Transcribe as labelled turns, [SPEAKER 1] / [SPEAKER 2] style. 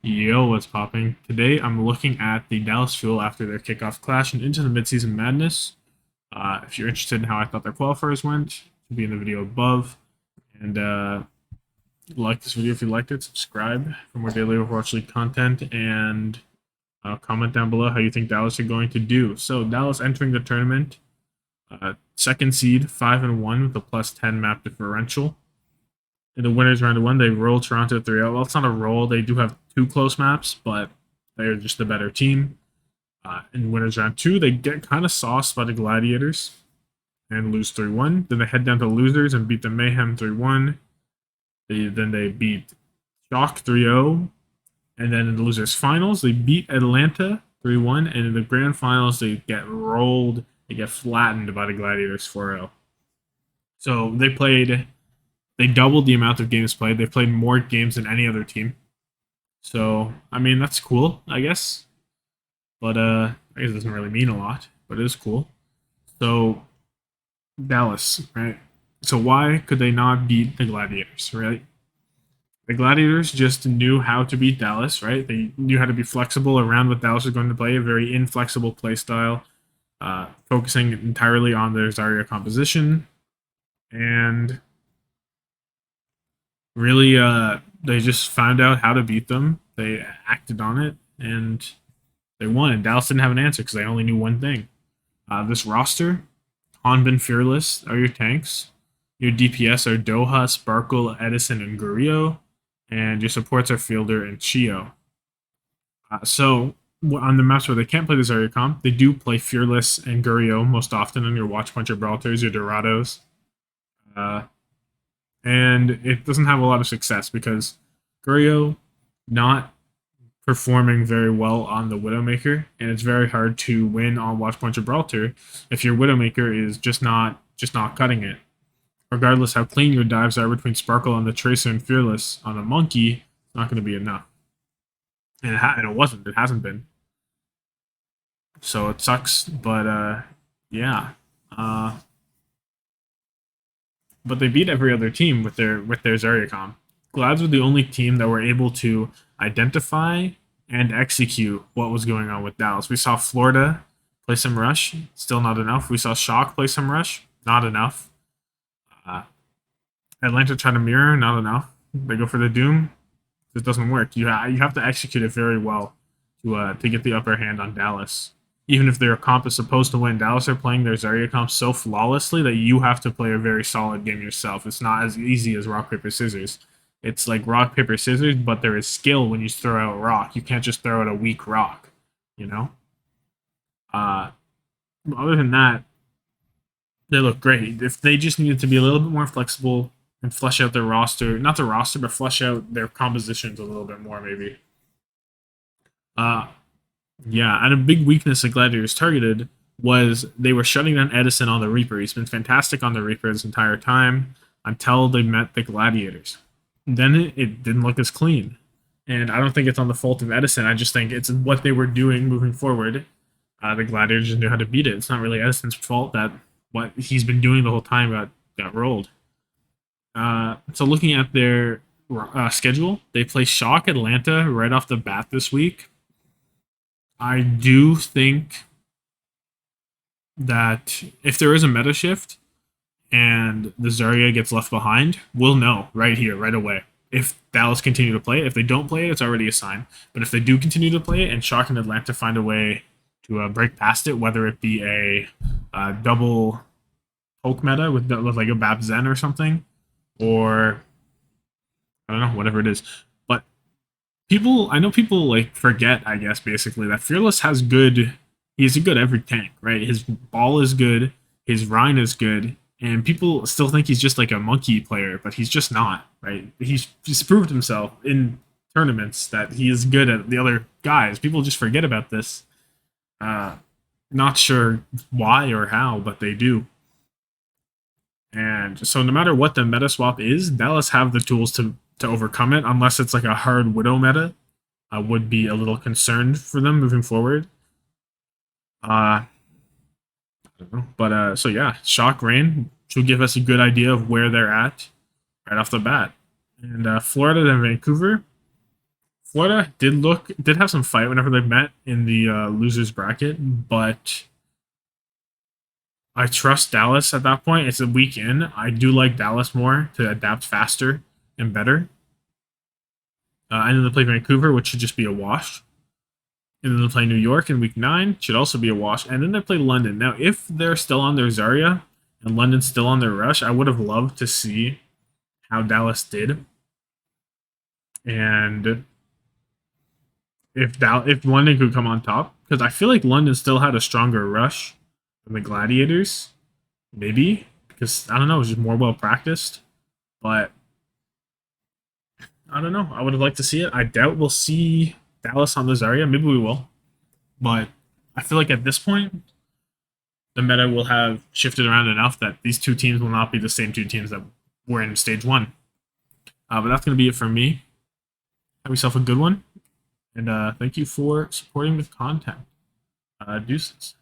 [SPEAKER 1] Yo, what's popping? Today I'm looking at the Dallas Fuel after their kickoff clash and into the midseason madness. If you're interested in how I thought their qualifiers went, it'll be in the video above. And like this video if you liked it, subscribe for more daily Overwatch League content, and comment down below how you think Dallas are going to do. So Dallas entering the tournament, second seed, 5-1 with a +10 map differential. In the winners round one, they roll Toronto 3-0. Well, it's not a roll. They do have two close maps, but they're just the better team. In winners round two, they get kind of sauced by the Gladiators and lose 3-1. Then they head down to losers and beat the Mayhem 3-1. Then they beat Shock 3-0. And then in the losers finals, they beat Atlanta 3-1. And in the grand finals, they get rolled. They get flattened by the Gladiators 4-0. So they doubled the amount of games played. They've played more games than any other team. So, I mean, that's cool, I guess. But I guess it doesn't really mean a lot, but it is cool. So, Dallas, right? So why could they not beat the Gladiators, right? The Gladiators just knew how to beat Dallas, right? They knew how to be flexible around what Dallas was going to play, a very inflexible play style, focusing entirely on their Zarya composition. And really, they just found out how to beat them. They acted on it, and they won. And Dallas didn't have an answer because they only knew one thing. This roster, Hanbin, Fearless are your tanks. Your DPS are Doha, Sparkle, Edison, and Gurio. And your supports are Fielder and Chio. So on the maps where they can't play the Zarya comp, they do play Fearless and Gurio most often on your Watch Puncher Brawlers, your Dorados. And it doesn't have a lot of success because Gurio not performing very well on the Widowmaker, and it's very hard to win on Watch Puncher Brawler if your Widowmaker is just not cutting it. Regardless how clean your dives are between Sparkle on the Tracer and Fearless on a Monkey, it's not going to be enough. And it wasn't. It hasn't been. So it sucks, but yeah. But they beat every other team with their Zarya comp. Glads were the only team that were able to identify and execute what was going on with Dallas. We saw Florida play some rush, still not enough. We saw Shock play some rush, not enough. Atlanta try to mirror, not enough. They go for the Doom, it doesn't work. You have to execute it very well to get the upper hand on Dallas. Even if their comp is supposed to win, Dallas are playing their Zarya comp so flawlessly that you have to play a very solid game yourself. It's not as easy as rock, paper, scissors. It's like rock, paper, scissors, but there is skill when you throw out rock. You can't just throw out a weak rock, you know? Other than that, they look great. If they just needed to be a little bit more flexible and flesh out their roster, not the roster, but flesh out their compositions a little bit more, maybe. Yeah, and a big weakness that Gladiators targeted was they were shutting down Edison on the Reaper. He's been fantastic on the Reaper this entire time until they met the Gladiators. Then it didn't look as clean. And I don't think it's on the fault of Edison. I just think it's what they were doing moving forward. The Gladiators just knew how to beat it. It's not really Edison's fault that what he's been doing the whole time got rolled. So looking at their schedule, they play Shock Atlanta right off the bat this week. I do think that if there is a meta shift and the Zarya gets left behind, we'll know right here, right away. If Dallas continue to play it, if they don't play it, it's already a sign. But if they do continue to play it and Shock and Atlanta find a way to break past it, whether it be a double poke meta with like a Bab Zen or something, or I don't know, whatever it is. But I know people like forget, I guess, basically that Fearless has good. He's a good every tank, right? His ball is good, his Rhine is good, and people still think he's just like a monkey player, but he's just not, right? He's proved himself in tournaments that he is good at the other guys. People just forget about this. Not sure why or how, but they do. And so no matter what the meta swap is, Dallas have the tools to overcome it, unless it's like a hard Widow meta. I would be a little concerned for them moving forward. I don't know. But so yeah, Shock Rain should give us a good idea of where they're at right off the bat. And Florida and Vancouver. Florida did have some fight whenever they met in the losers bracket, but I trust Dallas at that point. It's a week in. I do like Dallas more to adapt faster and better. And then they play Vancouver, which should just be a wash. And then they play New York in week 9, should also be a wash. And then they play London. Now, if they're still on their Zarya and London's still on their rush, I would have loved to see how Dallas did. And if London could come on top, because I feel like London still had a stronger rush than the Gladiators, maybe because I don't know, it was just more well practiced. But I don't know. I would have liked to see it. I doubt we'll see Dallas on the Zarya. Maybe we will, but I feel like at this point, the meta will have shifted around enough that these two teams will not be the same two teams that were in stage 1. But that's going to be it for me. Have yourself a good one, and thank you for supporting the content. Deuces.